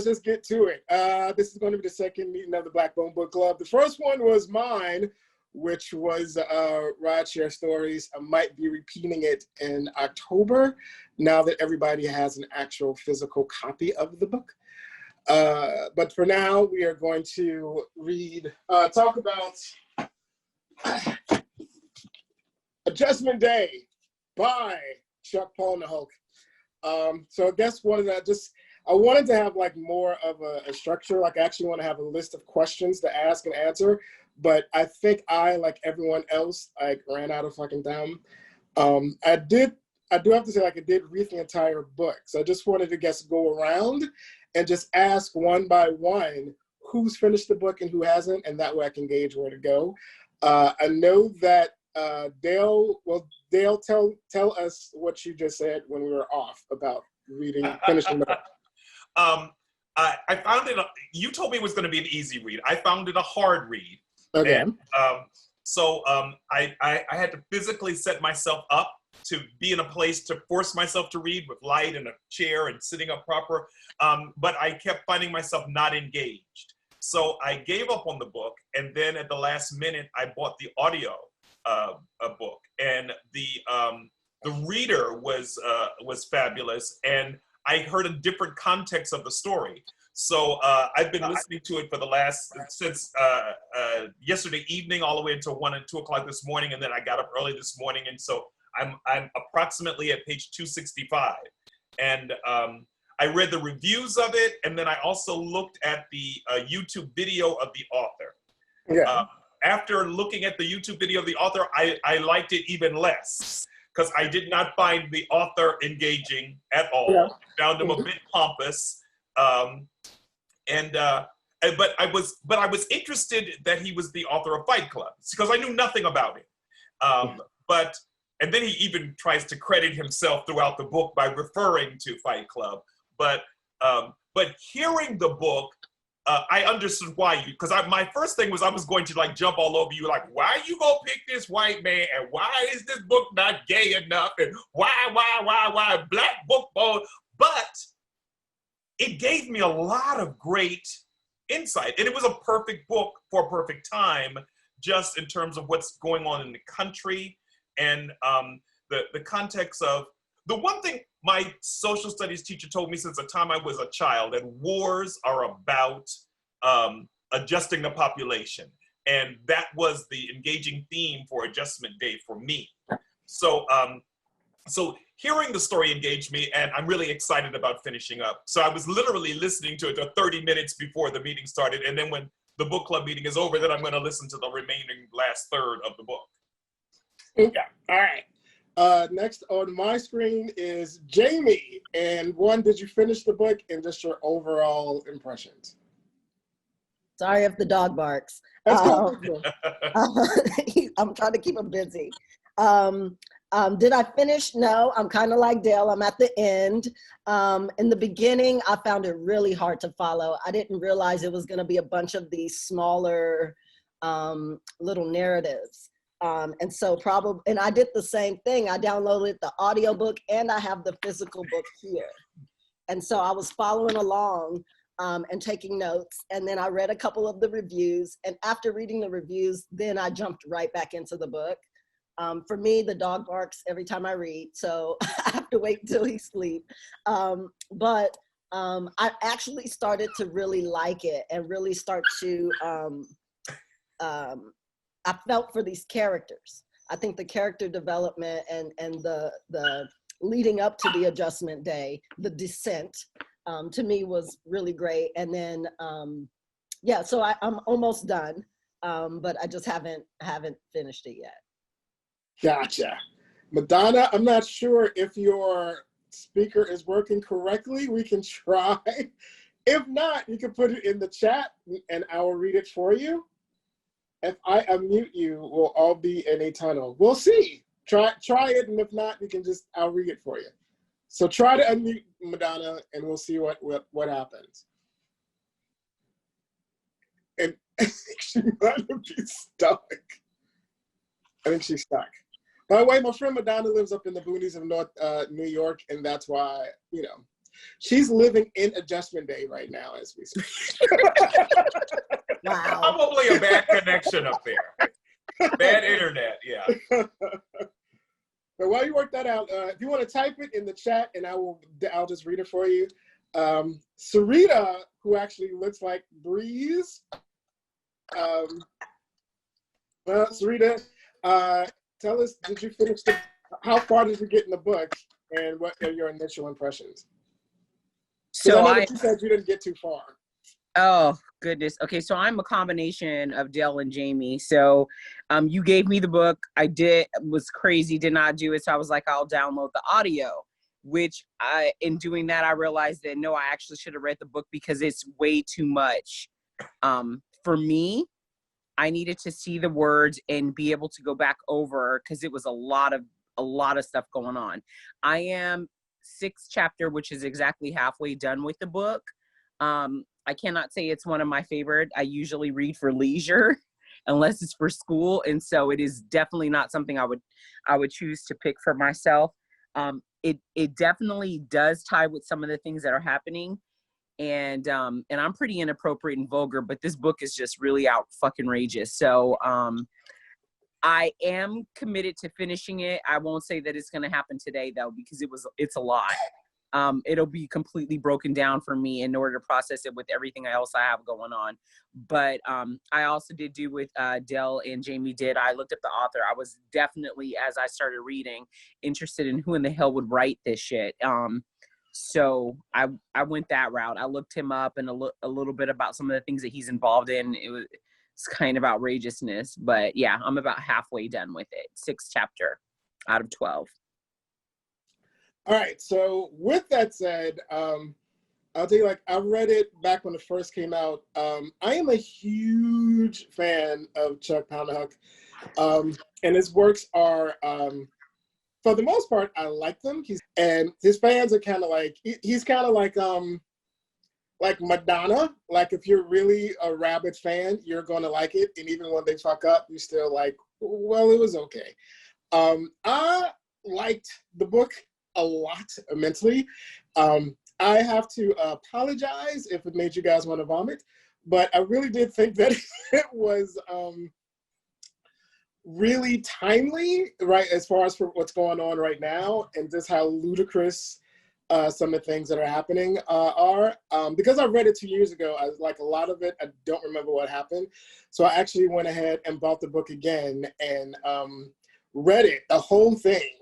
let's just get to it. This is going to be the second meeting of the Blackbone Book Club. The first one was mine, which was Rideshare Stories. I might be repeating it in October, now that everybody has an actual physical copy of the book. But for now, we are going to talk about Adjustment Day by Chuck Palahniuk. So I guess I wanted to have like more of a structure. Like I actually want to have a list of questions to ask and answer, but I think I, like everyone else, like ran out of fucking time. I do have to say, like, I did read the entire book. So I just wanted to go around and just ask one by one who's finished the book and who hasn't, and that way I can gauge where to go. I know that Dale, tell us what you just said when we were off about finishing the book. I found it, you told me it was going to be an easy read. I found it a hard read. Okay. And, I had to physically set myself up to be in a place to force myself to read with light and a chair and sitting up proper. But I kept finding myself not engaged. So I gave up on the book. And then at the last minute, I bought the audio book. And the reader was fabulous. And I heard a different context of the story. So I've been listening to it for since yesterday evening all the way until 1 and 2 o'clock this morning. And then I got up early this morning. And so I'm approximately at page 265. And I read the reviews of it. And then I also looked at the YouTube video of the author. Yeah. After looking at the YouTube video of the author, I liked it even less because I did not find the author engaging at all. Yeah. Found him a bit pompous. But I was interested that he was the author of Fight Club because I knew nothing about it. And then he even tries to credit himself throughout the book by referring to Fight Club. But hearing the book, I understood why because my first thing was I was going to like jump all over you like, why you gonna pick this white man and why is this book not gay enough and why Black book bold? But it gave me a lot of great insight. And it was a perfect book for a perfect time, just in terms of what's going on in the country and the context of, the one thing my social studies teacher told me since the time I was a child, that wars are about adjusting the population. And that was the engaging theme for Adjustment Day for me. So hearing the story engaged me, and I'm really excited about finishing up. So I was literally listening to it 30 minutes before the meeting started. And then when the book club meeting is over, then I'm going to listen to the remaining last third of the book. Okay, all right. Next on my screen is Jamie. And did you finish the book and just your overall impressions? Sorry if the dog barks. That's cool. I'm trying to keep him busy. Did I finish? No, I'm kind of like Dale. I'm at the end. In the beginning, I found it really hard to follow. I didn't realize it was going to be a bunch of these smaller little narratives. And I did the same thing. I downloaded the audiobook and I have the physical book here. And so I was following along and taking notes. And then I read a couple of the reviews. And after reading the reviews, then I jumped right back into the book. For me, the dog barks every time I read, so I have to wait until he sleeps. But I actually started to really like it and really start to, I felt for these characters. I think the character development and the leading up to the Adjustment Day, the descent, to me was really great. And then, yeah, so I'm almost done, but I just haven't finished it yet. Gotcha. Madonna, I'm not sure if your speaker is working correctly. We can try. If not, you can put it in the chat and I will read it for you. If I unmute you, we'll all be in a tunnel. We'll see. Try it, and if not, I'll read it for you. So try to unmute Madonna, and we'll see what happens. And she might be stuck. I think she's stuck. By the way, my friend Madonna lives up in the boonies of North New York, and that's why, She's living in Adjustment Day right now as we speak. Wow. Probably a bad connection up there. Bad internet, yeah. But while you work that out, if you want to type it in the chat, and I'll just read it for you. Sarita, who actually looks like Breeze. Sarita, tell us, did you finish how far did you get in the book, and what are your initial impressions? So I know that you said you didn't get too far. Oh, goodness. Okay, so I'm a combination of Dell and Jamie. So you gave me the book. Was crazy, did not do it. So I was like, I'll download the audio, which in doing that, I realized that no, I actually should have read the book because it's way too much. For me, I needed to see the words and be able to go back over because it was a lot of stuff going on. I am 6th chapter, which is exactly halfway done with the book. I cannot say it's one of my favorite. I usually read for leisure unless it's for school. And so it is definitely not something I would choose to pick for myself. It definitely does tie with some of the things that are happening. And I'm pretty inappropriate and vulgar, but this book is just really out fucking rageous. So I am committed to finishing it. I won't say that it's going to happen today though, because it's a lot. It'll be completely broken down for me in order to process it with everything else I have going on. But I also did do with Dell and Jamie did. I looked up the author. I was definitely, as I started reading, interested in who in the hell would write this shit. So I went that route. I looked him up and a little bit about some of the things that he's involved in. It's kind of outrageousness, but yeah, I'm about halfway done with it. 6th chapter out of 12. All right, so with that said, I'll tell you, like, I read it back when it first came out. I am a huge fan of Chuck Palahniuk, and his works are, for the most part, I like them. And his fans are kind of like, he's kind of like Madonna. Like, if you're really a Rabbids fan, you're going to like it. And even when they fuck up, you're still like, well, it was okay. I liked the book a lot immensely. I have to apologize if it made you guys want to vomit, but I really did think that it was really timely, right, as far as for what's going on right now and just how ludicrous some of the things that are happening are. Because I read it 2 years ago, I like a lot of it, I don't remember what happened. So I actually went ahead and bought the book again and read it, the whole thing.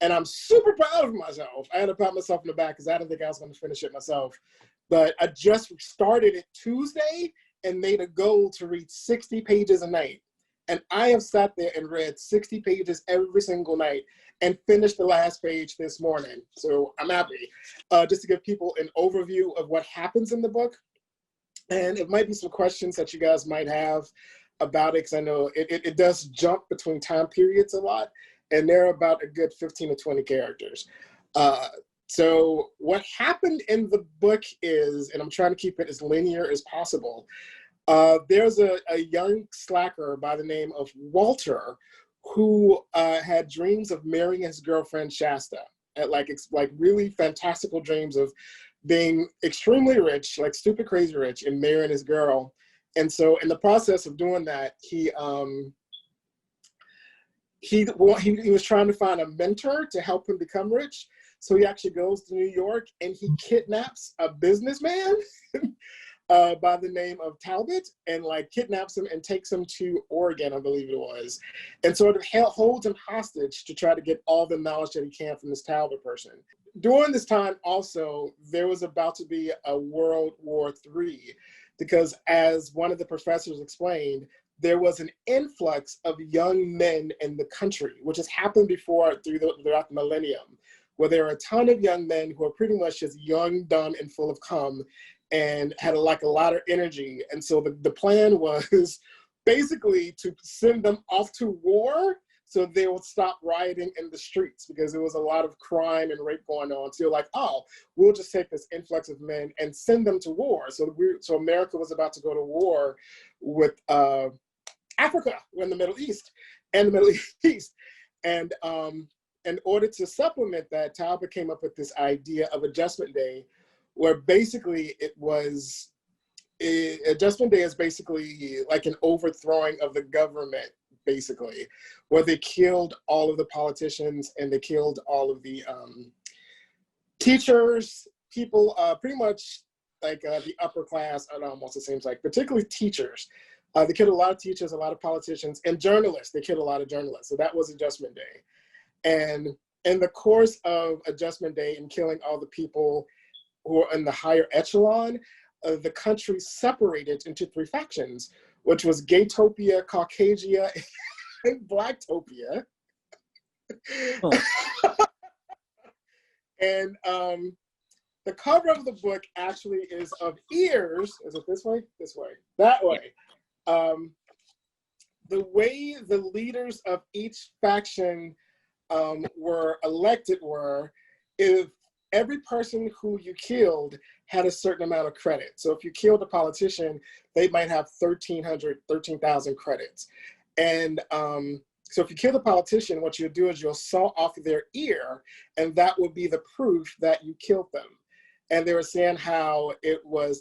And I'm super proud of myself. I had to pat myself in the back because I didn't think I was going to finish it myself. But I just started it Tuesday and made a goal to read 60 pages a night. And I have sat there and read 60 pages every single night and finished the last page this morning. So I'm happy. Just to give people an overview of what happens in the book. And it might be some questions that you guys might have about it, because I know it does jump between time periods a lot. And there are about a good 15 to 20 characters. So what happened in the book is, and I'm trying to keep it as linear as possible, there's a young slacker by the name of Walter who had dreams of marrying his girlfriend Shasta, like really fantastical dreams of being extremely rich, like stupid crazy rich, and marrying his girl. And so in the process of doing that, he was trying to find a mentor to help him become rich. So he actually goes to New York and he kidnaps a businessman by the name of Talbot, and like kidnaps him and takes him to Oregon, I believe it was, and sort of holds him hostage to try to get all the knowledge that he can from this Talbot person. During this time also, there was about to be a World War III, because as one of the professors explained, there was an influx of young men in the country, which has happened before throughout the millennium, where there are a ton of young men who are pretty much just young, dumb, and full of cum, and had a lot of energy. And so the plan was basically to send them off to war so they would stop rioting in the streets, because there was a lot of crime and rape going on. So you're like, oh, we'll just take this influx of men and send them to war. So America was about to go to war with Africa in the Middle East and the Middle East. And in order to supplement that, Talbot came up with this idea of Adjustment Day, where basically Adjustment Day is basically like an overthrowing of the government, basically, where they killed all of the politicians and they killed all of the teachers, people, pretty much like the upper class, and almost it seems like, particularly teachers. They killed a lot of teachers, a lot of politicians, and journalists. They killed a lot of journalists. So that was Adjustment Day. And in the course of Adjustment Day and killing all the people who are in the higher echelon, the country separated into 3 factions, which was Gaytopia, Caucasia, and Blacktopia. Oh. And the cover of the book actually is of ears. Is it this way? This way. That way. The way the leaders of each faction were elected were, if every person who you killed had a certain amount of credit. So if you killed a politician, they might have 13,000 credits. And so if you kill a politician, what you'll do is you'll saw off their ear, and that would be the proof that you killed them. And they were saying how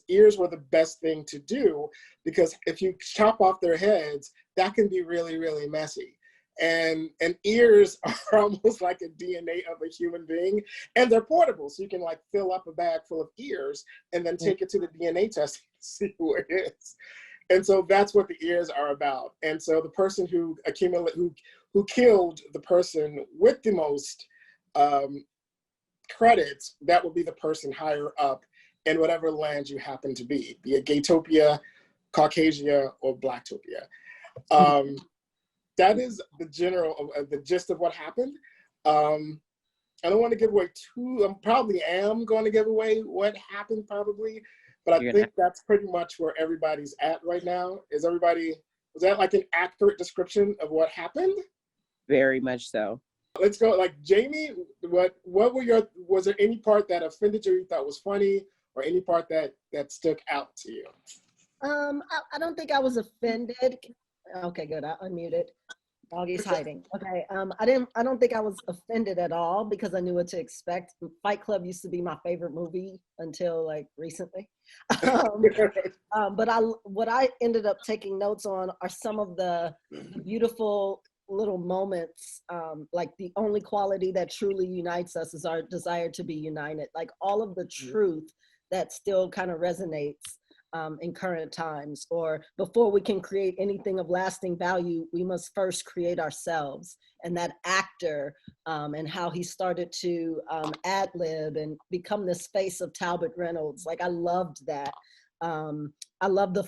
ears were the best thing to do, because if you chop off their heads, that can be really, really messy. And ears are almost like a DNA of a human being, and they're portable. So you can like fill up a bag full of ears and then take it to the DNA test and see who it is. And so that's what the ears are about. And so the person who killed the person with the most credits, that will be the person higher up in whatever land you happen to be it Gaytopia, Caucasia, or Blacktopia. That is the the gist of what happened. I don't want to give away am going to give away what happened probably, but I think that's pretty much where everybody's at right now. Was that like an accurate description of what happened? Very much so. Let's go, like, Jamie, was there any part that offended you thought was funny, or any part that stuck out to you? I don't think I was offended. Okay, good. I unmuted. Doggy's hiding. Okay. I don't think I was offended at all, because I knew what to expect. Fight Club used to be my favorite movie until like recently. But what I ended up taking notes on are some of the beautiful little moments, like the only quality that truly unites us is our desire to be united. Like all of the truth that still kind of resonates in current times, or before we can create anything of lasting value, we must first create ourselves. And that actor and how he started to ad-lib and become this face of Talbot Reynolds. Like I loved that. I love the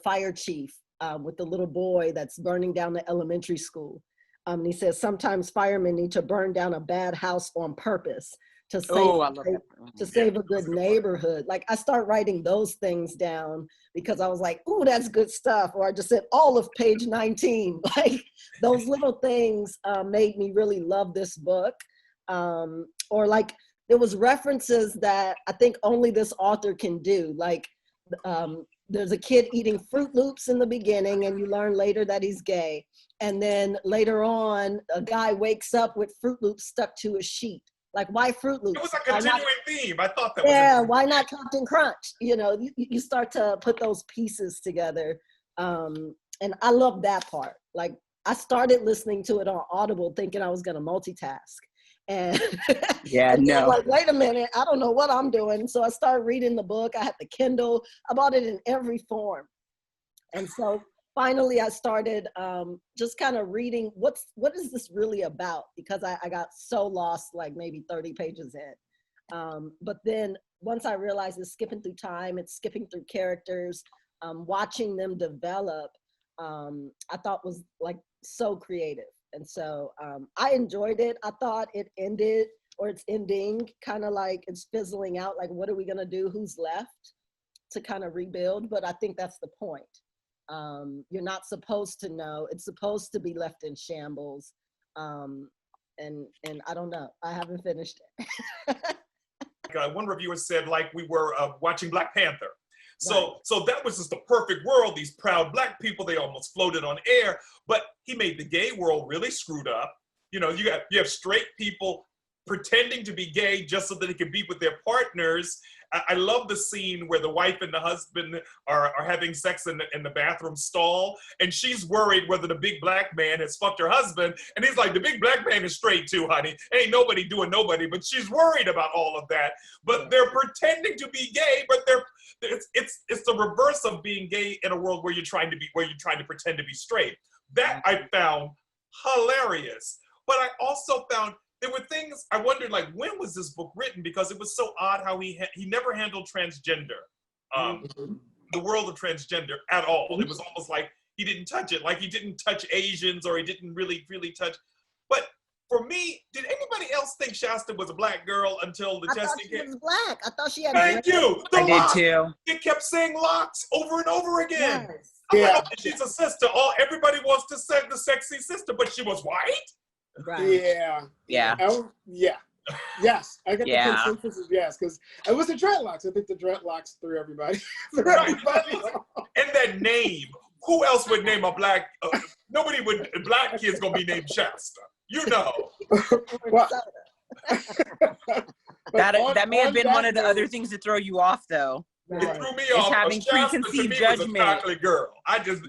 fire chief with the little boy that's burning down the elementary school. And he says, sometimes firemen need to burn down a bad house on purpose to save a good neighborhood. Like I start writing those things down because I was like, ooh, that's good stuff. Or I just said all of page 19. Like those little things made me really love this book. Or like there was references that I think only this author can do. Like there's a kid eating Fruit Loops in the beginning, and you learn later that he's gay. And then later on, a guy wakes up with Fruit Loops stuck to his sheet. Like, why Fruit Loops? It was like a genuine theme. I thought that was. Yeah, why not Captain Crunch? You know, you start to put those pieces together. And I love that part. Like, I started listening to it on Audible thinking I was going to multitask. And and I'm like, wait a minute, I don't know what I'm doing. So I started reading the book. I had the Kindle. I bought it in every form. And so finally I started just kind of reading what is this really about? Because I got so lost, like maybe 30 pages in. But then once I realized it's skipping through time, it's skipping through characters, watching them develop, I thought was like so creative. And so I enjoyed it. I thought it ended, or it's ending, kind of like it's fizzling out. Like, what are we gonna do? Who's left to kind of rebuild? But I think that's the point. You're not supposed to know. It's supposed to be left in shambles. And I don't know. I haven't finished it. One reviewer said, like we were watching Black Panther. So that was just the perfect world. These proud Black people, they almost floated on air, but he made the gay world really screwed up. You know, you have straight people pretending to be gay just so that they can be with their partners. I love the scene where the wife and the husband are having sex in the bathroom stall, and she's worried whether the big black man has fucked her husband, and he's like, the big black man is straight too, honey. Ain't nobody doing nobody, but she's worried about all of that. But they're pretending to be gay, but it's the reverse of being gay in a world where you're trying to pretend to be straight. That I found hilarious. But I also found there were things I wondered, like, when was this book written? Because it was so odd how he never handled transgender, the world of transgender at all. It was almost like he didn't touch it, like he didn't touch Asians, or he didn't really touch. But for me, did anybody else think Shasta was a black girl until the testing came? I thought she was black. I thought she had. Thank you. I did too. It kept saying locks over and over again. Yes. I'm like, oh, she's a sister. Everybody wants to say the sexy sister, but she was white. Right. Yeah. Yes. I got Yeah. the consensus is yes, because it was the dreadlocks. I think the dreadlocks threw everybody. Right. And that name. Who else would name a black? Nobody would. Black kid's gonna be named Shasta. You know. Well, That may have been one of the other things to throw you off, though. It threw me It's off. having Shasta preconceived to me judgment. was a chocolate girl.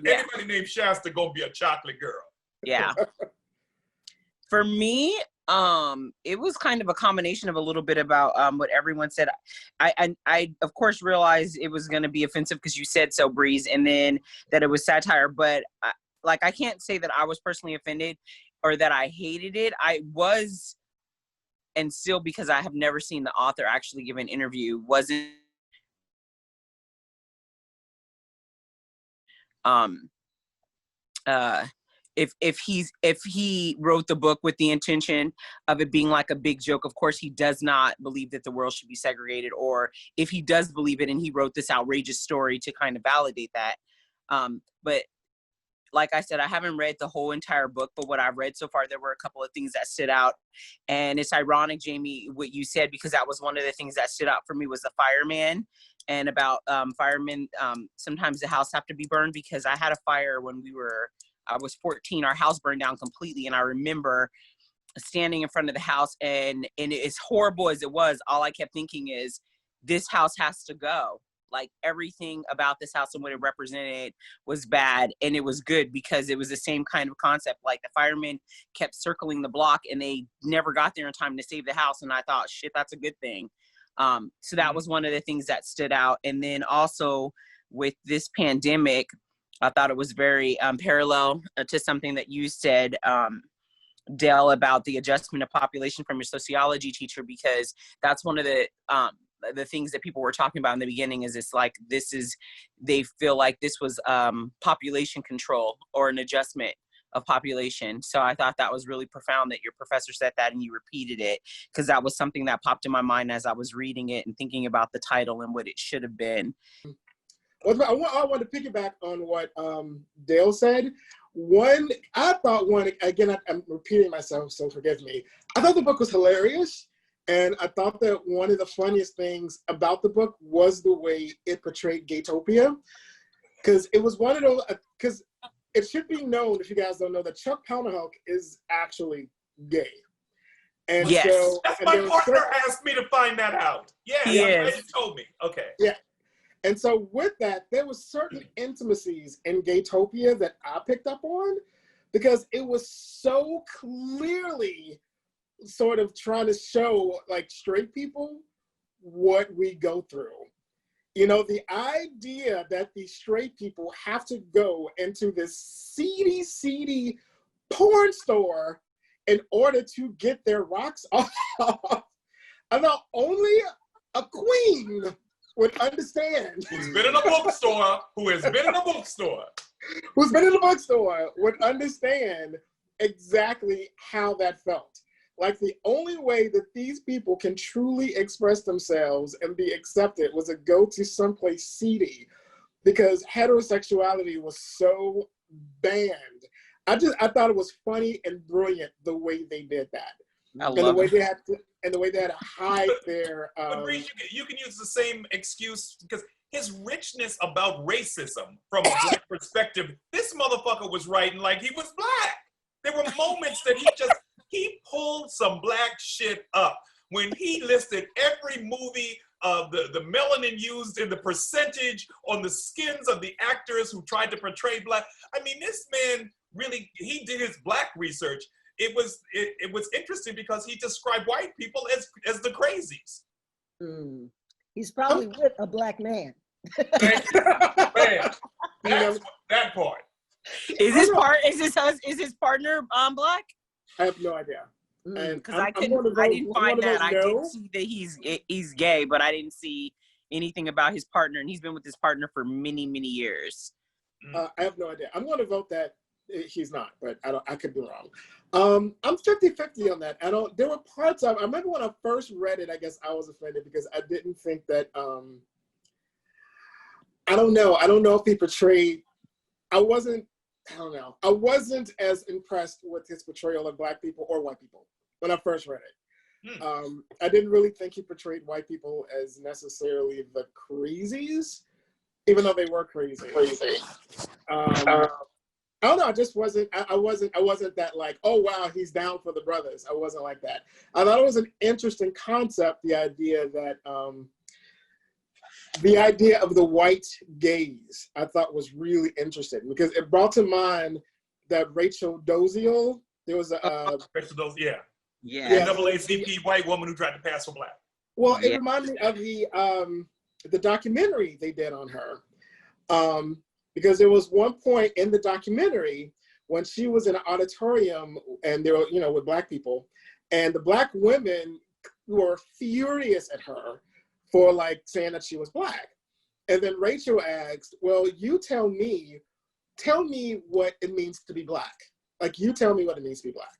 Yeah. Anybody named Shasta gonna be a chocolate girl. Yeah. For me, it was kind of a combination of a little bit about what everyone said. I of course realized it was going to be offensive because you said so, Breeze, and then that it was satire. But I can't say that I was personally offended or that I hated it. I was, and still, because I have never seen the author actually give an interview, wasn't. If he wrote the book with the intention of it being like a big joke, of course he does not believe that the world should be segregated, or if he does believe it and he wrote this outrageous story to kind of validate that. But like I said, I haven't read the whole entire book, but what I've read so far, there were a couple of things that stood out. And it's ironic, Jamie, what you said, because that was one of the things that stood out for me was the fireman, and about firemen. Sometimes the house have to be burned, because I had a fire when I was 14, our house burned down completely. And I remember standing in front of the house, and as horrible as it was, all I kept thinking is, this house has to go. Like, everything about this house and what it represented was bad, and it was good because it was the same kind of concept. Like, the firemen kept circling the block and they never got there in time to save the house. And I thought, shit, that's a good thing. So that was one of the things that stood out. And then also with this pandemic, I thought it was very parallel to something that you said, Dale, about the adjustment of population from your sociology teacher, because that's one of the things that people were talking about in the beginning. Is it's like, they feel like this was population control or an adjustment of population. So I thought that was really profound that your professor said that and you repeated it, because that was something that popped in my mind as I was reading it and thinking about the title and what it should have been. Well, I want to piggyback on what Dale said. Again, I'm repeating myself, so forgive me. I thought the book was hilarious. And I thought that one of the funniest things about the book was the way it portrayed Gaytopia. Because it was one of those, because it should be known, if you guys don't know, that Chuck Palahniuk is actually gay. And yes. So, that's my partner asked me to find that out. Yeah, I'm glad you told me. Okay. Yeah. And so with that, there was certain intimacies in Gaytopia that I picked up on, because it was so clearly sort of trying to show, like, straight people what we go through. You know, the idea that these straight people have to go into this seedy porn store in order to get their rocks off. And not only a queen would understand. Who's been in a bookstore would understand exactly how that felt. Like, the only way that these people can truly express themselves and be accepted was to go to someplace seedy, because heterosexuality was so banned. I thought it was funny and brilliant the way they did that. The way they had to hide their. You can use the same excuse, because his richness about racism from a black perspective, this motherfucker was writing like he was black. There were moments that he he pulled some black shit up when he listed every movie of the melanin used in the percentage on the skins of the actors who tried to portray black. I mean, this man really, he did his black research. It was interesting because he described white people as the crazies. He's probably with a black man. Man, that part. Is his partner black? I have no idea. Because I didn't find that. I did see that he's gay, but I didn't see anything about his partner, and he's been with his partner for many, many years. I have no idea. I'm going to vote that he's not, but I could be wrong. I'm 50-50 on that. There were parts of, I remember when I first read it, I guess I was offended because I didn't think that, I don't know if he portrayed, I wasn't as impressed with his portrayal of black people or white people when I first read it. I didn't really think he portrayed white people as necessarily the crazies, even though they were crazy. I don't know. I just wasn't. I wasn't that like, oh wow, he's down for the brothers. I wasn't like that. I thought it was an interesting concept. The idea that the idea of the white gaze, I thought was really interesting because it brought to mind that Rachel Dolezal. There was a Rachel Dolezal, yeah, NAACP white woman who tried to pass for black. Well, it reminded me of the documentary they did on her. Because there was one point in the documentary when she was in an auditorium and they were, with black people, and the black women were furious at her for like saying that she was black. And then Rachel asked, well, you tell me what it means to be black. Like, you tell me what it means to be black.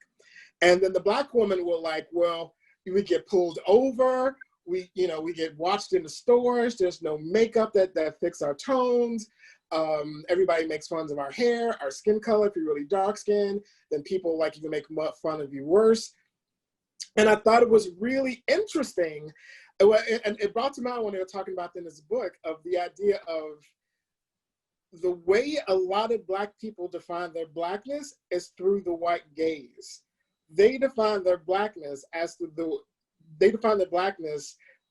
And then the black women were like, well, we get pulled over. We get watched in the stores. There's no makeup that fix our tones. Everybody makes fun of our hair, our skin color. If you're really dark skinned, then people like even make fun of you worse. And I thought it was really interesting. And it brought to mind when they were talking about in this book of the idea of the way a lot of black people define their blackness is through the white gaze. They define their blackness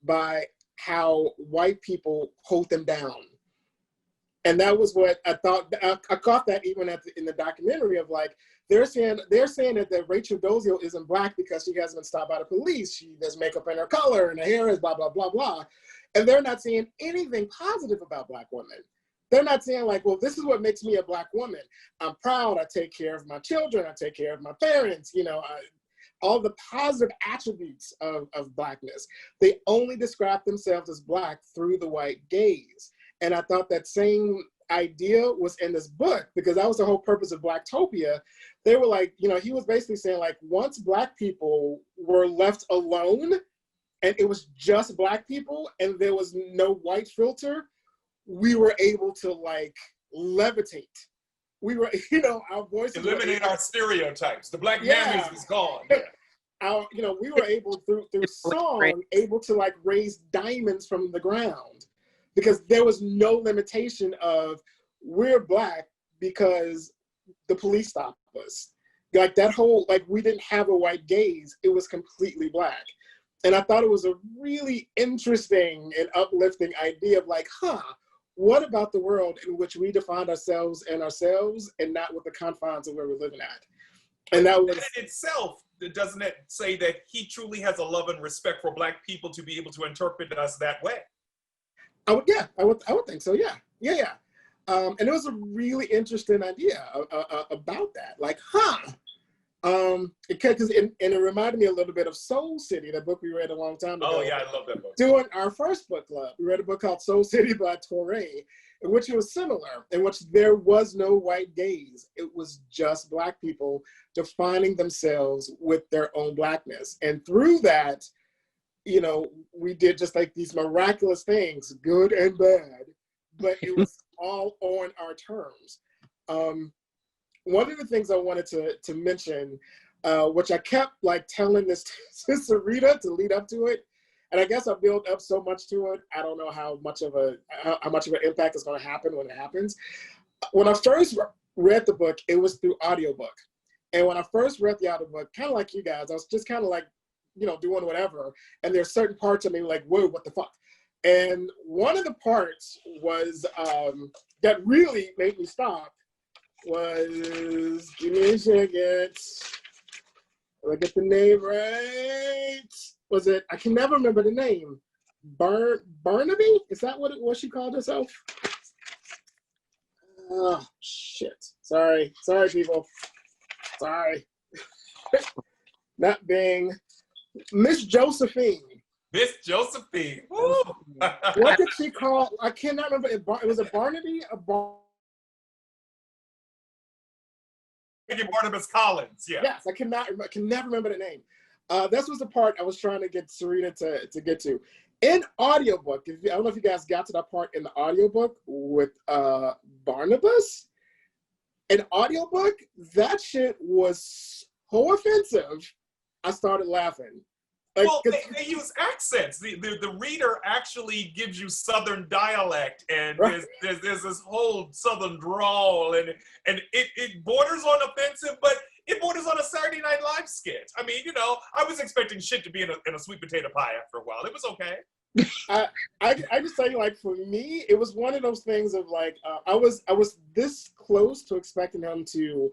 by how white people hold them down. And that was what I thought. I caught that even in the documentary of like, they're saying that Rachel Dolezal isn't black because she hasn't been stopped by the police. She does makeup in her color and her hair is blah, blah, blah, blah. And they're not saying anything positive about black women. They're not saying like, well, this is what makes me a black woman. I'm proud, I take care of my children, I take care of my parents, all the positive attributes of blackness. They only describe themselves as black through the white gaze. And I thought that same idea was in this book because that was the whole purpose of Blacktopia. They were like, he was basically saying like, once black people were left alone and it was just black people and there was no white filter, we were able to like levitate. We were, our voices eliminate our stereotypes. The black man is gone. We were able through song able to like raise diamonds from the ground. Because there was no limitation of we're black because the police stopped us. Like that whole, like we didn't have a white gaze, it was completely black. And I thought it was a really interesting and uplifting idea of like, what about the world in which we defined ourselves and not with the confines of where we're living at? And that was in itself, doesn't it say that he truly has a love and respect for black people to be able to interpret us that way? I would think so. Yeah. And it was a really interesting idea about that. Like, it reminded me a little bit of Soul City, that book we read a long time ago. Oh yeah, I love that book. During our first book club, we read a book called Soul City by Torrey, in which it was similar, in which there was no white gaze. It was just black people defining themselves with their own blackness. And through that, we did just like these miraculous things, good and bad, but it was all on our terms. One of the things I wanted to mention, which I kept like telling this to Sarita to lead up to it, and I guess I built up so much to it, I don't know how much of an impact is going to happen when it happens. When I first read the book, it was through audiobook. And when I first read the audiobook, kind of like you guys, I was just kind of like, you know, doing whatever. And there's certain parts of me like, whoa, what the fuck? And one of the parts was that really made me stop was, give me a second. Did I get the name right? Was it, I can never remember the name. Barnaby? Is that what she called herself? Oh, shit. Sorry, people. Sorry. Not being Miss Josephine. Miss Josephine. What did she call? I cannot remember. It was a Barnaby? Barnabas Collins, yeah. Yes, I can never remember the name. This was the part I was trying to get Serena to get to. In audiobook, I don't know if you guys got to that part in the audiobook with Barnabas. In audiobook, that shit was so offensive, I started laughing. Like, well, they use accents. The reader actually gives you Southern dialect, and right. there's this whole Southern drawl, and it borders on offensive, but it borders on a Saturday Night Live skit. I mean, you know, I was expecting shit to be in a sweet potato pie after a while. It was okay. I just tell you, like, for me, it was one of those things of like, I was this close to expecting him to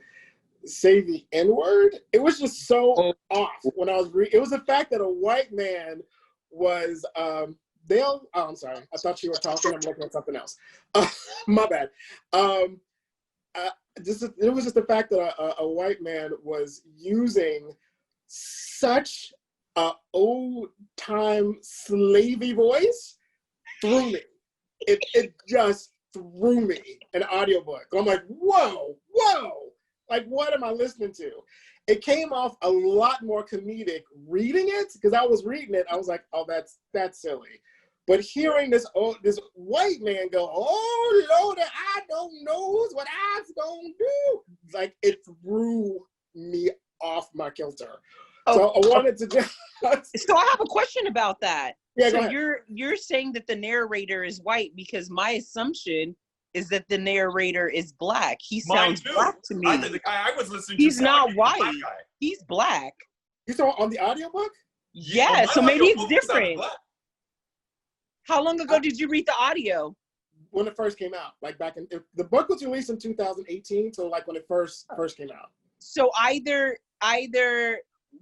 say the N-word. It was just so off when I was reading. It was the fact that a white man was Dale. Oh, I'm sorry. I thought you were talking. I'm looking at something else. My bad. It was just the fact that a white man was using such a old-time slavey voice threw me. It just threw me. An audiobook. I'm like, whoa. Like, what am I listening to? It came off a lot more comedic reading it, because I was reading it. I was like, oh, that's silly. But hearing this white man go, oh, Lord, I don't know what I'm going to do. Like, it threw me off my kilter. So I wanted to just... So I have a question about that. Yeah, so you're saying that the narrator is white, because my assumption is that the narrator is black. He sounds black to me. I was listening to. He's not white. He's black. You saw on the audiobook? Yeah, so maybe it's different. How long ago did you read the audio? When it first came out, like back in the book was released in 2018, so like when it first came out. So either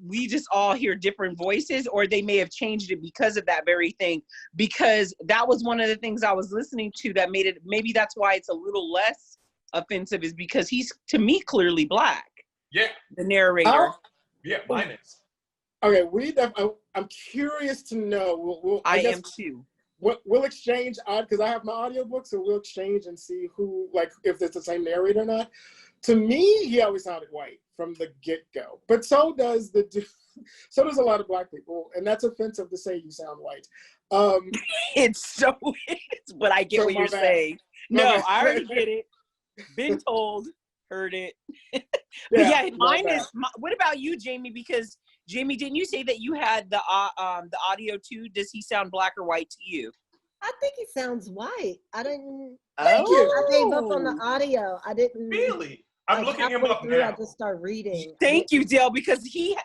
we just all hear different voices, or they may have changed it because of that very thing. Because that was one of the things I was listening to that made it, maybe that's why it's a little less offensive, is because he's, to me, clearly black. Yeah. The narrator. Yeah, mine is. Okay, I'm curious to know. I am too. We'll exchange, because I have my audiobook, so we'll exchange and see who, like, if it's the same narrator or not. To me, he always sounded white from the get-go, but so does a lot of black people, and that's offensive to say you sound white. It's so, but I get what you're saying. No, I already get it. Been told, heard it. But yeah, mine is. What about you, Jamie? Because Jamie, didn't you say that you had the audio too? Does he sound black or white to you? I think he sounds white. I didn't. Thank you. I gave up on the audio. I didn't. Really? I'm looking him up now. I just start reading. Thank you, Dale, because he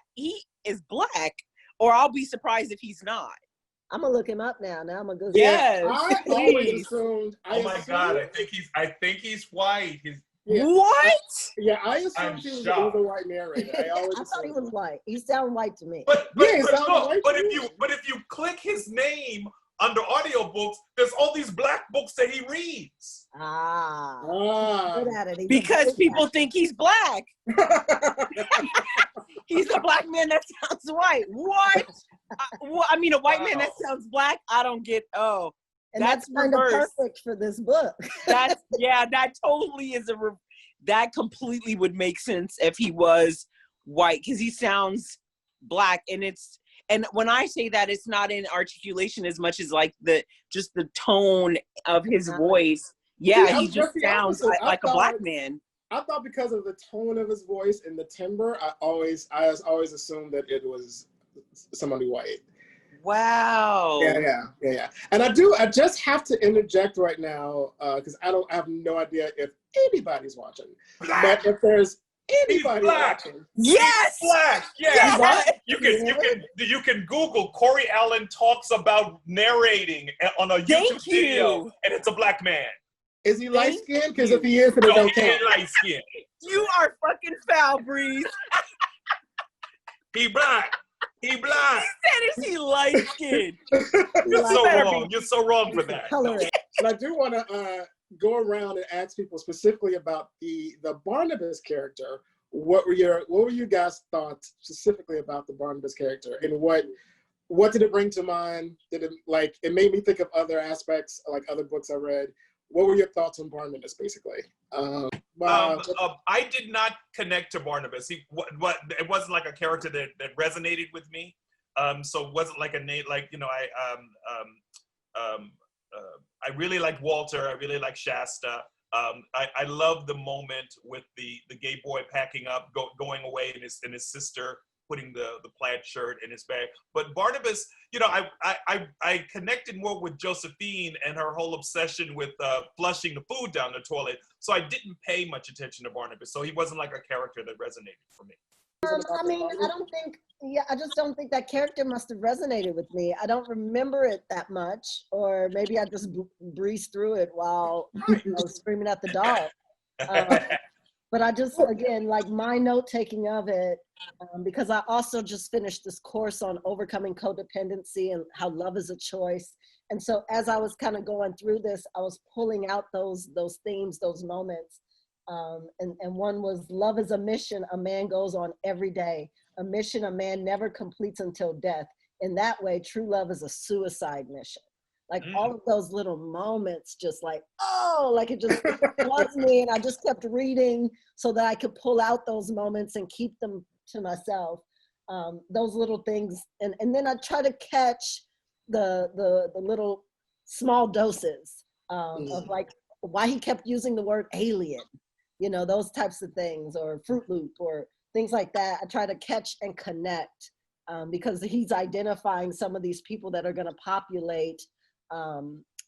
is black, or I'll be surprised if he's not. I'm gonna look him up now. Now I'm gonna go. Yes, I always assumed. Oh my God! I think he's white. What? Yeah, I assumed he was a white narrator. I thought he was white. He sounded white to me. But if you click his name under audiobooks, there's all these black books that he reads. Good at it. Because people think he's black. He's a black man that sounds white. What? I mean, a white man that sounds black. I don't get. Oh, and that's kind of perfect for this book. That totally is that completely would make sense if he was white, because he sounds black, and when I say that, it's not in articulation as much as like the tone of his voice. Yeah, he just sounds like a black man. I thought because of the tone of his voice and the timbre, I always assumed that it was somebody white. Wow. Yeah. And I just have to interject right now, because I have no idea if anybody's watching. But if there's Anybody black. watching? Yes. Black, yeah. Yes! You can Google Corey Allen talks about narrating on a YouTube Thank video, you. and it's a black man. Is he light Thank skinned? Because you. if he is, then it No, don't he count. ain't light skin. You are fucking foul, Breeze. He black. He black. That is he light skinned. You're Like, so better wrong. You're so wrong for that. color it. And I do want to go around and ask people specifically about the Barnabas character. What were you guys' thoughts specifically about the Barnabas character, and what did it bring to mind? Did it it made me think of other aspects, like other books I read? What were your thoughts on Barnabas, basically? I did not connect to Barnabas. It wasn't like a character that resonated with me. So it wasn't like a name, I really like Walter. I really like Shasta. I love the moment with the gay boy packing up, going away, and his sister putting the plaid shirt in his bag. But Barnabas, I connected more with Josephine and her whole obsession with flushing the food down the toilet. So I didn't pay much attention to Barnabas. So he wasn't like a character that resonated for me. I just don't think that character must have resonated with me. I don't remember it that much, or maybe I just breezed through it while I was screaming at the dog. But I just, again, like my note taking of it, because I also just finished this course on overcoming codependency and how love is a choice. And so as I was kind of going through this, I was pulling out those themes, those moments. And one was, love is a mission a man goes on every day, a mission a man never completes until death. In that way, true love is a suicide mission. Like all of those little moments, just like, it just floods me. And I just kept reading so that I could pull out those moments and keep them to myself. Those little things. And then I try to catch the little small doses of like why he kept using the word alien, those types of things, or Fruit Loop or things like that. I try to catch and connect because he's identifying some of these people that are going to populate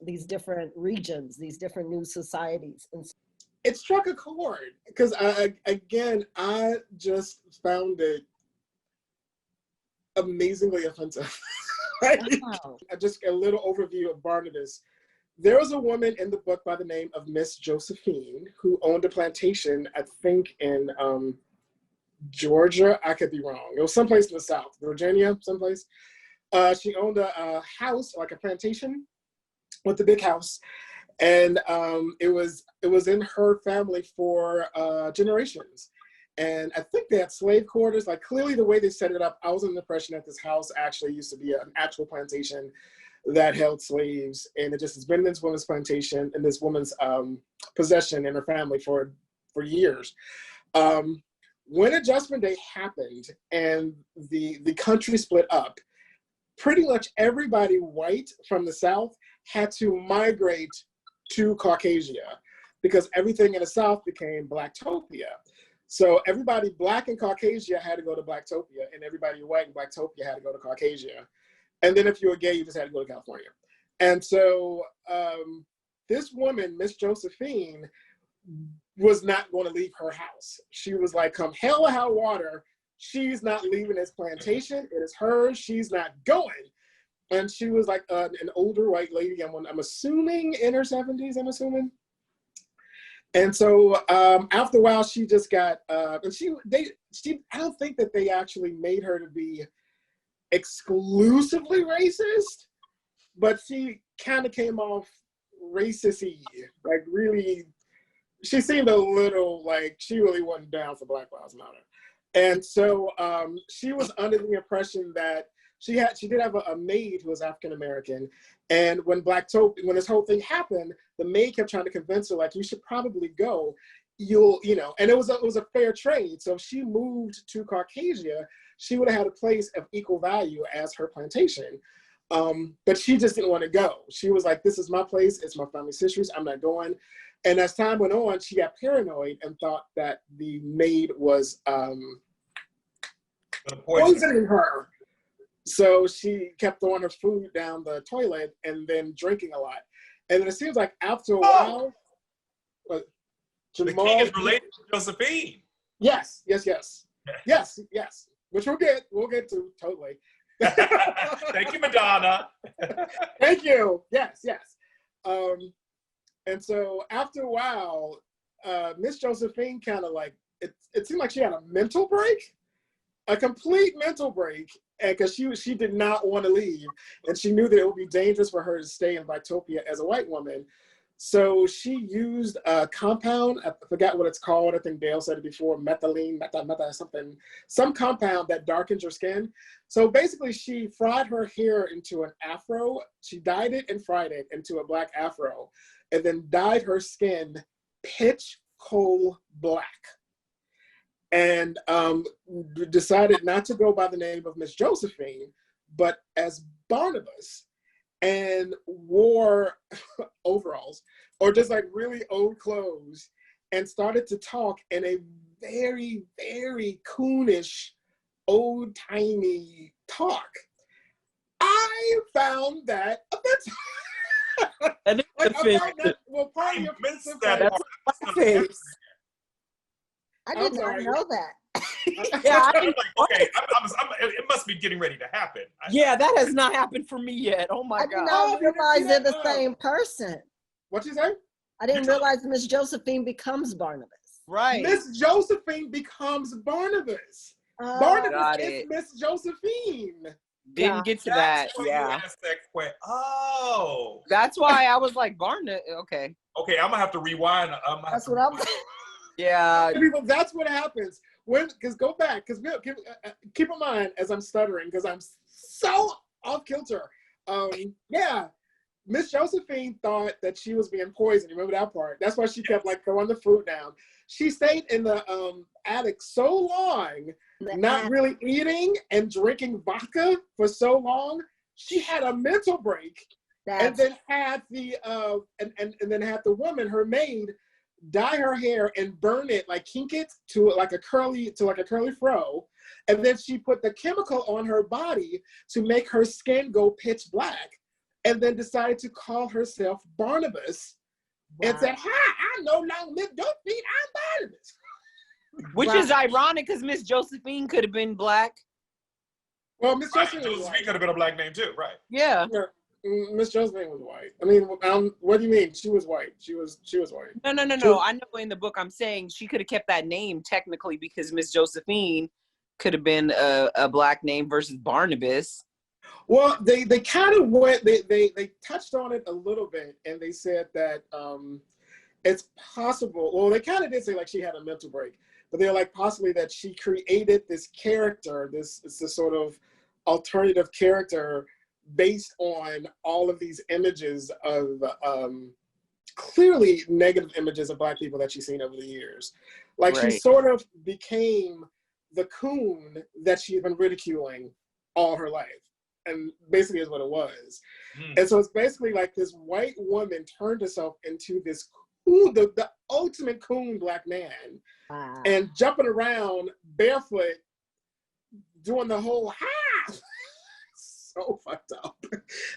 these different regions, these different new societies. And it struck a chord because I just found it amazingly offensive. wow. Just a little overview of Barnabas. There was a woman in the book by the name of Miss Josephine who owned a plantation, I think in Georgia. I could be wrong. It was someplace in the South, Virginia, someplace. She owned a house, like a plantation with a big house. And it was in her family for generations. And I think they had slave quarters. Like clearly the way they set it up, I was under the impression that this house actually used to be an actual plantation that held slaves. And it just has been this woman's plantation and this woman's possession in her family for years. When Adjustment Day happened and the country split up, pretty much everybody white from the South had to migrate to Caucasia because everything in the South became Blacktopia. So everybody black in Caucasia had to go to Blacktopia, and everybody white in Blacktopia had to go to Caucasia. And then if you were gay, you just had to go to California. And so this woman, Miss Josephine, was not going to leave her house. She was like, come hell or high water, she's not leaving this plantation. It is hers. She's not going. And she was like an older white lady. I'm assuming in her 70s, I'm assuming. And so after a while, she just got, and I don't think that they actually made her to be exclusively racist, but she kind of came off racist-y, like really, she seemed a little like she really wasn't down for Black Lives Matter. And so she was under the impression that she did have a maid who was African-American. And when this whole thing happened, the maid kept trying to convince her, like, you should probably go. And it was a fair trade. So if she moved to Caucasia, she would have had a place of equal value as her plantation. But she just didn't want to go. She was like, this is my place. It's my family's histories. I'm not going. And as time went on, she got paranoid and thought that the maid was poisoning her. So she kept throwing her food down the toilet and then drinking a lot. And then it seems like after a while, the king is related to Josephine. Yes. Which we'll get to totally. Thank you, Madonna. Thank you. Yes. And so after a while, Miss Josephine kind of like, it seemed like she had a mental break, a complete mental break, because she did not want to leave, and she knew that it would be dangerous for her to stay in Vitopia as a white woman. So she used a compound, I forgot what it's called, I think Dale said it before, methylene, something, some compound that darkens your skin. So basically she fried her hair into an afro, she dyed it and fried it into a black afro, and then dyed her skin pitch coal black. And decided not to go by the name of Miss Josephine, but as Barnabas, and wore overalls or just like really old clothes, and started to talk in a very, very coonish, old-timey talk. I found that offensive. And it's offensive. Well, part of your missed offensive that part. part. I did not sorry. know that. Yeah, I'm like, okay, it must be getting ready to happen. yeah, that has not happened for me yet. Oh my I did God. not you didn't realize see they're that? the same person. What you say? I didn't realize Miss Josephine becomes Barnabas. Right. Miss Josephine becomes Barnabas. Oh, Barnabas Got is it. Miss Josephine. Didn't get to that. That's why you Yeah. asked that question. Oh. That's why I was like, Barnabas. Okay. Okay, I'm gonna have to rewind. that's what I'm. Yeah. People, that's what happens when. Because go back. Because keep in mind as I'm stuttering, because I'm so off kilter. Yeah, Miss Josephine thought that she was being poisoned. Remember that part? That's why she kept like throwing the food down. She stayed in the attic so long, not really eating and drinking vodka for so long. She had a mental break, and then had the and then had the woman, her maid, dye her hair and burn it, like kink it to like a curly fro, and then she put the chemical on her body to make her skin go pitch black, and then decided to call herself Barnabas. Wow. And said, "Hi, I no longer live Josephine, I'm Barnabas." Which is ironic because Miss Josephine could have been black. Well, Miss Right, Josephine was Josephine white. could have been a black name too, right? Yeah. Miss Josephine was white. I mean, what do you mean? She was white. She was white. No. I know in the book I'm saying she could have kept that name technically because Miss Josephine could have been a black name versus Barnabas. Well, they kind of went, they touched on it a little bit, and they said that it's possible, well, they kind of did say like she had a mental break, but they're like possibly that she created this character, this sort of alternative character based on all of these images of clearly negative images of Black people that she's seen over the years. Like Right. she sort of became the coon that she's been ridiculing all her life. And basically is what it was. And so it's basically like this white woman turned herself into this coon, the ultimate coon Black man. Wow. And jumping around barefoot, doing the whole ha. So fucked up.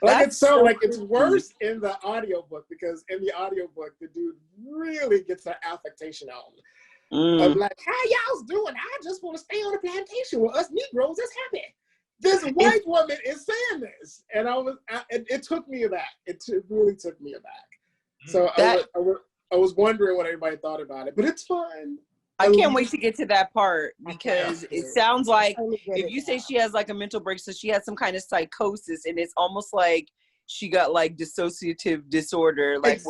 Like it's so like it's worse in the audiobook, because in the audiobook the dude really gets the affectation on. Of like, how y'all's doing? I just want to stay on the plantation with us Negroes. That's happy. This white woman is saying this, and it took me aback. It really took me aback. So I was wondering what everybody thought about it, but it's fun. I can't wait to get to that part, because it sounds like if you say she has like a mental break, so she has some kind of psychosis, and it's almost like she got like dissociative disorder, like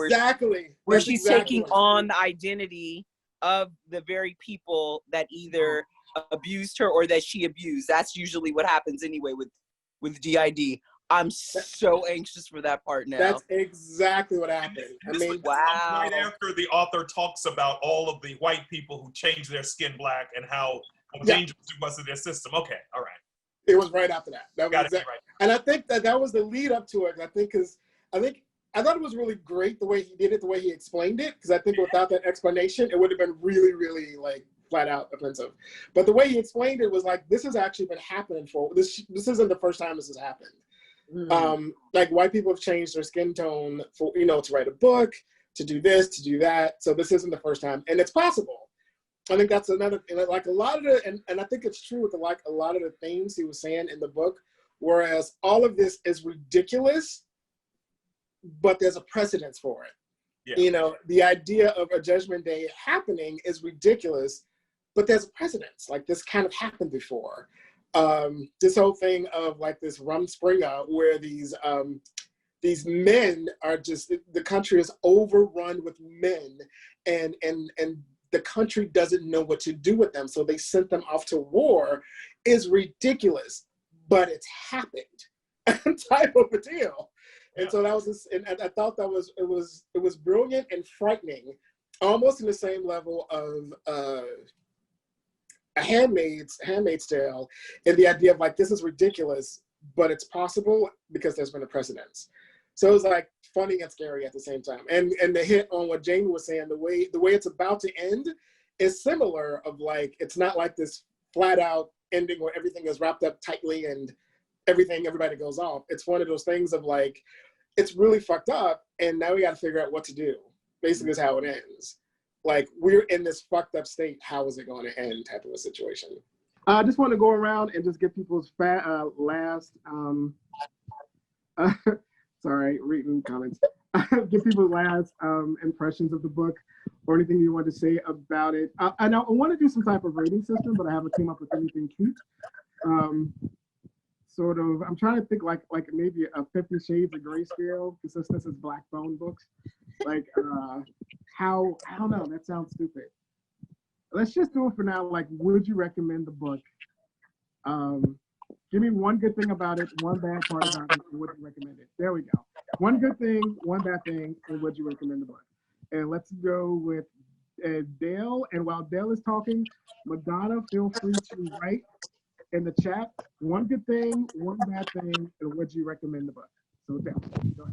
where she's taking on the identity of the very people that either abused her or that she abused. That's usually what happens anyway with DID. I'm so anxious for that part now. That's exactly what happened. I mean, wow. Right after the author talks about all of the white people who changed their skin black and how dangerous it was to their system. Okay, all right. It was right after that. That was right. And I think that was the lead up to it. I thought it was really great the way he did it, the way he explained it, because I think without that explanation, it would have been really, really like flat out offensive. But the way he explained it was like, this has actually been happening for this isn't the first time this has happened. Like white people have changed their skin tone for, to write a book, to do this, to do that. So this isn't the first time, and it's possible. I think that's another, like a lot of the, and I think it's true with like a lot of the things he was saying in the book, whereas all of this is ridiculous, but there's a precedence for it. Yeah. You know, the idea of a Judgment Day happening is ridiculous, but there's a precedence. Like this kind of happened before. This whole thing of like this Rumspringa where these men are just, the country is overrun with men and the country doesn't know what to do with them. So they sent them off to war is ridiculous, but it's happened type of a deal. And so that was this, and I thought that it was brilliant and frightening, almost in the same level of a Handmaid's Tale, and the idea of like, this is ridiculous, but it's possible because there's been a precedence. So it was like funny and scary at the same time. And the hit on what Jamie was saying, the way it's about to end is similar of like, it's not like this flat out ending where everything is wrapped up tightly and everybody goes off. It's one of those things of like, it's really fucked up and now we got to figure out what to do. Basically is how it ends. Like, we're in this fucked up state, how is it going to end type of a situation. I just want to go around and just get people's last, sorry, reading comments. Give people last impressions of the book or anything you want to say about it. I want to do some type of rating system, but I haven't come up with anything cute. Sort of, I'm trying to think like maybe a 50 Shades of Grey scale, because this is Blackbone books. Like, how, I don't know, that sounds stupid. Let's just do it for now. Like, would you recommend the book? Give me one good thing about it, one bad part about it, and would you recommend it? There we go. One good thing, one bad thing, and would you recommend the book? And let's go with Dale. And while Dale is talking, Madonna, feel free to write in the chat one good thing, one bad thing, and would you recommend the book? So Dale, go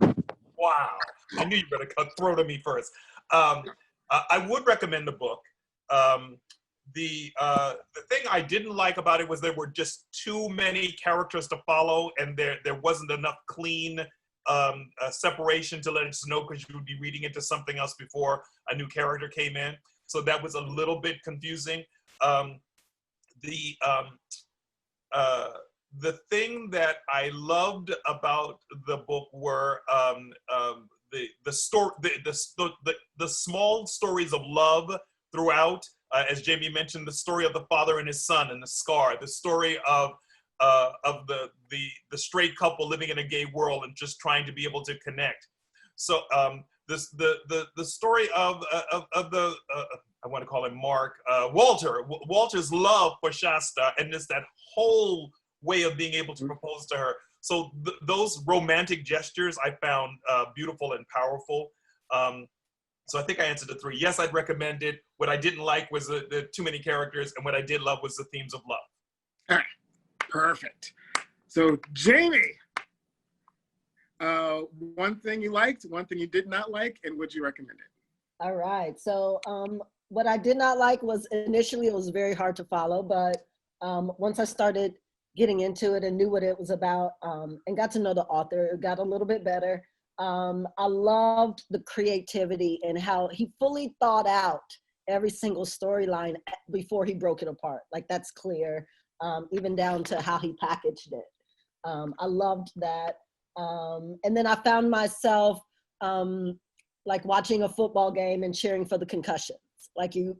ahead. Wow, I knew you were gonna throw to me first. I would recommend the book. The thing I didn't like about it was there were just too many characters to follow, and there wasn't enough clean separation to let us know, because you would be reading into something else before a new character came in. So that was a little bit confusing. The thing that I loved about the book were the small stories of love throughout. As Jamie mentioned, the story of the father and his son and the scar, the story of the straight couple living in a gay world and just trying to be able to connect. So the story of the I want to call him Mark, Walter's love for Shasta, and just that whole way of being able to propose to her. So those romantic gestures I found beautiful and powerful. So I think I answered the three. Yes, I'd recommend it. What I didn't like was the too many characters, and what I did love was the themes of love. All right, perfect. So Jamie, one thing you liked, one thing you did not like, and would you recommend it? All right. So what I did not like was initially it was very hard to follow, but once I started getting into it and knew what it was about and got to know the author, it got a little bit better. I loved the creativity and how he fully thought out every single storyline before he broke it apart. Like, that's clear, even down to how he packaged it. I loved that. And then I found myself like watching a football game and cheering for the concussions. Like you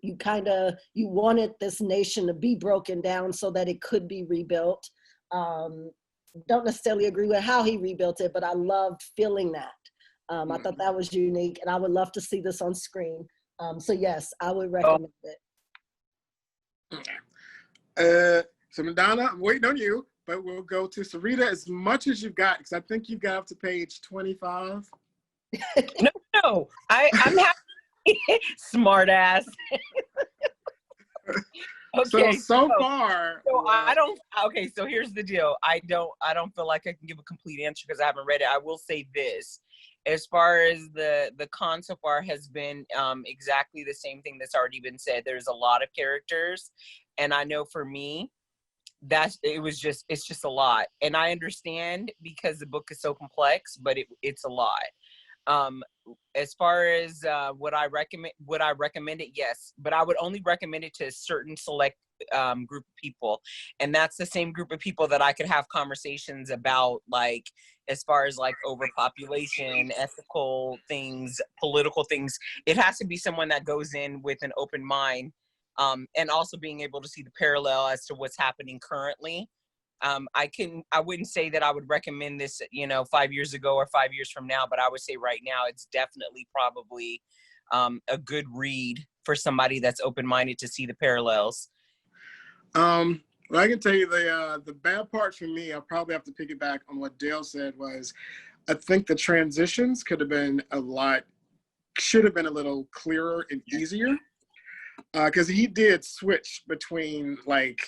wanted this nation to be broken down so that it could be rebuilt. Don't necessarily agree with how he rebuilt it, but I loved feeling that. I thought that was unique, and I would love to see this on screen. So yes, I would recommend it. So Madonna, I'm waiting on you, but we'll go to Sarita as much as you've got, because I think you've got up to page 25. No, I'm happy. Smart ass. Okay, so far. So I don't. Okay, so here's the deal. I don't feel like I can give a complete answer because I haven't read it. I will say this: as far as the con so far has been exactly the same thing that's already been said. There's a lot of characters, and I know for me, it's just a lot. And I understand because the book is so complex, but it's a lot. As far as would I recommend it? Yes, but I would only recommend it to a certain select group of people, and that's the same group of people that I could have conversations about, like as far as like overpopulation, ethical things, political things. It has to be someone that goes in with an open mind, and also being able to see the parallel as to what's happening currently. I wouldn't say that I would recommend this, 5 years ago or 5 years from now, but I would say right now it's definitely probably a good read for somebody that's open-minded to see the parallels. Well, I can tell you the bad part for me, I'll probably have to piggyback on what Dale said, was I think the transitions should have been a little clearer and easier. Because he did switch between like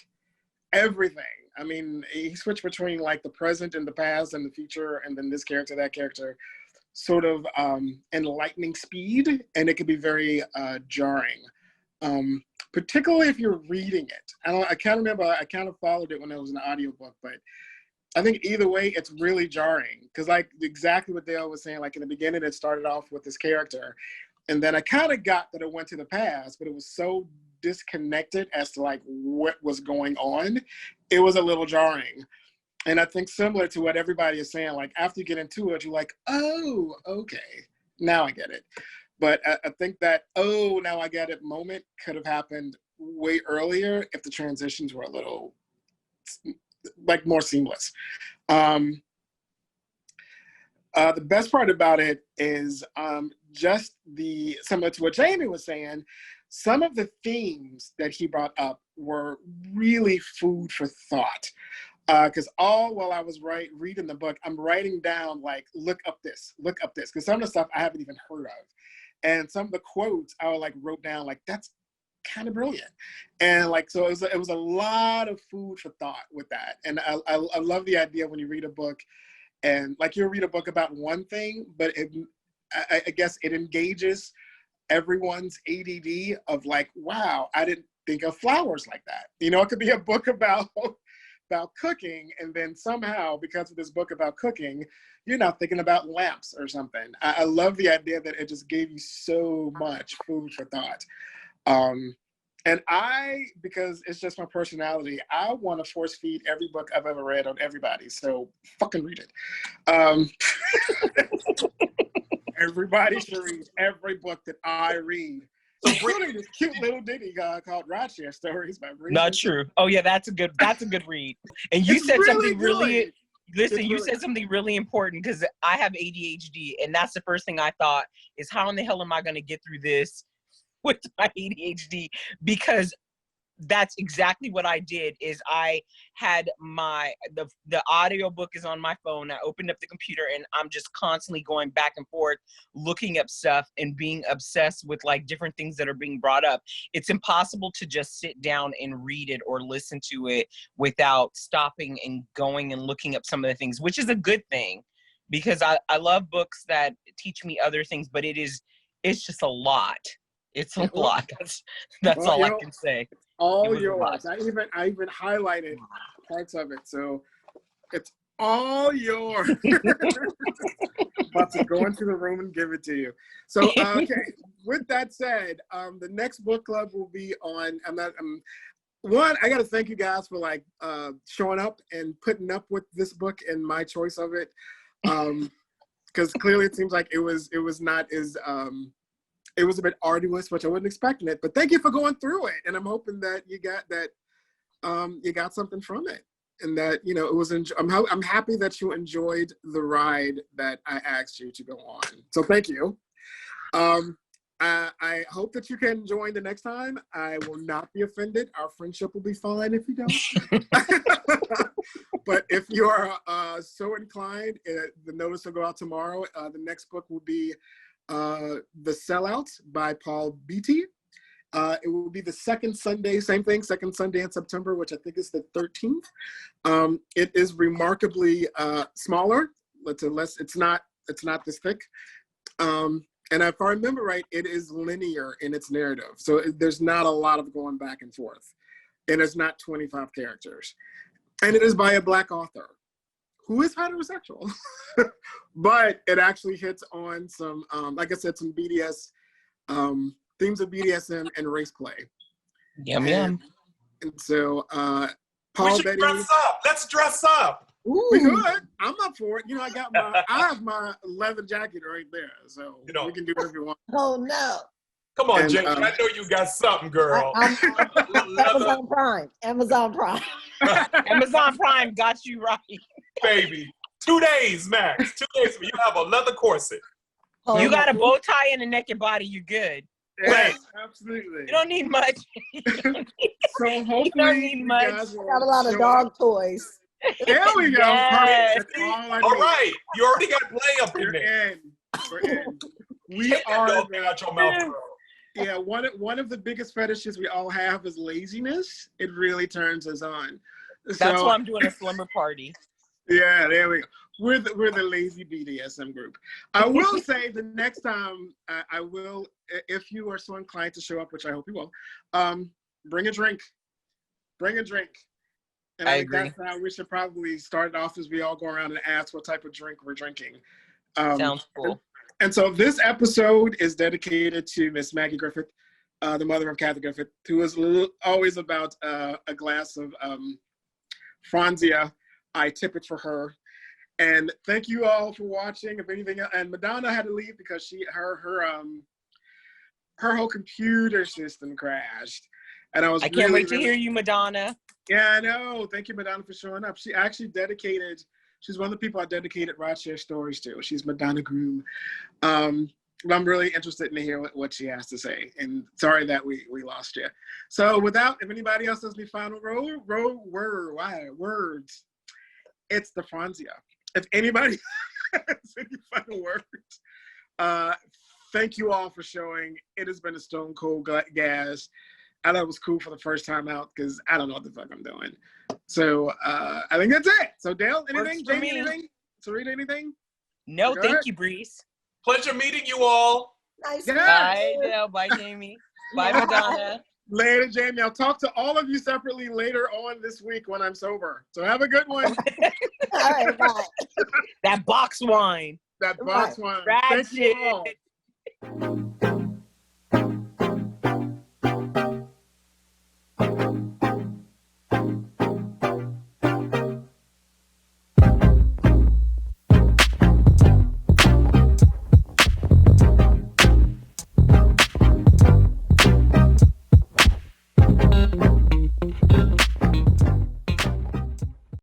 everything. I mean, he switched between like the present and the past and the future, and then this character, that character, sort of in lightning speed, and it could be very jarring. Particularly if you're reading it. I can't remember, I kind of followed it when it was an audiobook, but I think either way, it's really jarring. Because like exactly what Dale was saying, like in the beginning, it started off with this character. And then I kind of got that it went to the past, but it was so disconnected as to like what was going on. It was a little jarring. And I think similar to what everybody is saying, like after you get into it, you're like, oh, okay, now I get it. But I think that, oh, now I get it moment could have happened way earlier if the transitions were a little like more seamless. The best part about it is just similar to what Jamie was saying, some of the themes that he brought up were really food for thought. Because while I was reading the book, I'm writing down like, look up this, because some of the stuff I haven't even heard of. And some of the quotes I like wrote down like, that's kind of brilliant. And like, so it was a lot of food for thought with that. And I love the idea when you read a book and like you'll read a book about one thing, but I guess it engages everyone's ADD of like, wow, I didn't think of flowers like that. It could be a book about cooking, and then somehow because of this book about cooking, you're not thinking about lamps or something. I love the idea that it just gave you so much food for thought. And because it's just my personality, I want to force feed every book I've ever read on everybody. So fucking read it. Everybody should read every book that I read. Including this cute little ditty called Rideshare Stories by Bree. Not true. Oh yeah, that's a good read. And you said something really. Listen, you said something really important, because I have ADHD, and that's the first thing I thought is, how in the hell am I going to get through this with my ADHD? Because that's exactly what I did. Is I had the audio book is on my phone. I opened up the computer and I'm just constantly going back and forth, looking up stuff and being obsessed with like different things that are being brought up. It's impossible to just sit down and read it or listen to it without stopping and going and looking up some of the things, which is a good thing, because I love books that teach me other things, but it's just a lot. It's a lot. That's all I can say. All yours. I even highlighted parts of it, so it's all yours. About to go into the room and give it to you. So okay. With that said, the next book club will be on. One, I got to thank you guys for like showing up and putting up with this book and my choice of it, because clearly it seems like it was not as it was a bit arduous, which I wasn't expecting it, but thank you for going through it. And I'm hoping that you got something from it, and that, it was, I'm happy that you enjoyed the ride that I asked you to go on. So thank you. I hope that you can join the next time. I will not be offended. Our friendship will be fine if you don't. But if you are so inclined, the notice will go out tomorrow. The next book will be The Sellout by Paul Beatty. It will be the second Sunday, same thing, second Sunday in September, which I think is the 13th. It is remarkably smaller. It's not this thick. And if I remember right, it is linear in its narrative. So there's not a lot of going back and forth. And it's not 25 characters. And it is by a Black author, who is heterosexual. But it actually hits on some, like I said, some BDS, themes of BDSM and race play. Yum. And so, We Paul should Bettany. dress up. Let's dress up. We could. I'm up for it. You know, I have my leather jacket right there, so You know. we can do whatever you want. Oh no. Come on, And, Jamie. I know you got something, girl. Amazon Prime. Amazon Prime. Amazon Prime got you right. Baby. 2 days max. 2 days. You have a leather corset. Oh, You got a bow tie and a naked body, you're good. Yes, absolutely. You don't need much. So hopefully, don't need you much. guys will got a lot of show dog up. toys. There we go. Yes. Perfect. That's all I All need. right. You already got play up in We're there. in. We're in. We Take that are. dog thing out your mouth, girl. Yeah, one of the biggest fetishes we all have is laziness. It really turns us on. That's why I'm doing a slumber party. Yeah, there we go. We're the lazy BDSM group. I will say the next time I will, if you are so inclined to show up, which I hope you will, bring a drink. Bring a drink. And I think agree. that's how we should probably start it off, as we all go around and ask what type of drink we're drinking. Sounds cool. And so this episode is dedicated to Miss Maggie Griffith, the mother of Kathy Griffith, who is always about a glass of Franzia. I tip it for her. And thank you all for watching. If anything, and Madonna had to leave because her whole computer system crashed. And I can't wait to hear you, Madonna. Yeah, I know. Thank you, Madonna, for showing up. She actually dedicated. She's one of the people I dedicated Rideshare Stories to. She's Madonna Groom. But I'm really interested to hear what she has to say. And sorry that we lost you. So if anybody else has any final words, it's the Franzia. If anybody has any final words, thank you all for showing. It has been a stone cold gas. I thought it was cool for the first time out because I don't know what the fuck I'm doing. So I think that's it. So Dale, anything? Jamie, anything? Sarita, anything? No, Go thank ahead. you, Breeze. Pleasure meeting you all. Nice. Yes. Bye, Dale. Bye, Jamie. Bye, Madonna. Later, Jamie. I'll talk to all of you separately later on this week when I'm sober. So have a good one. All right, bye. That box wine. That box one. That's Thank you all. it.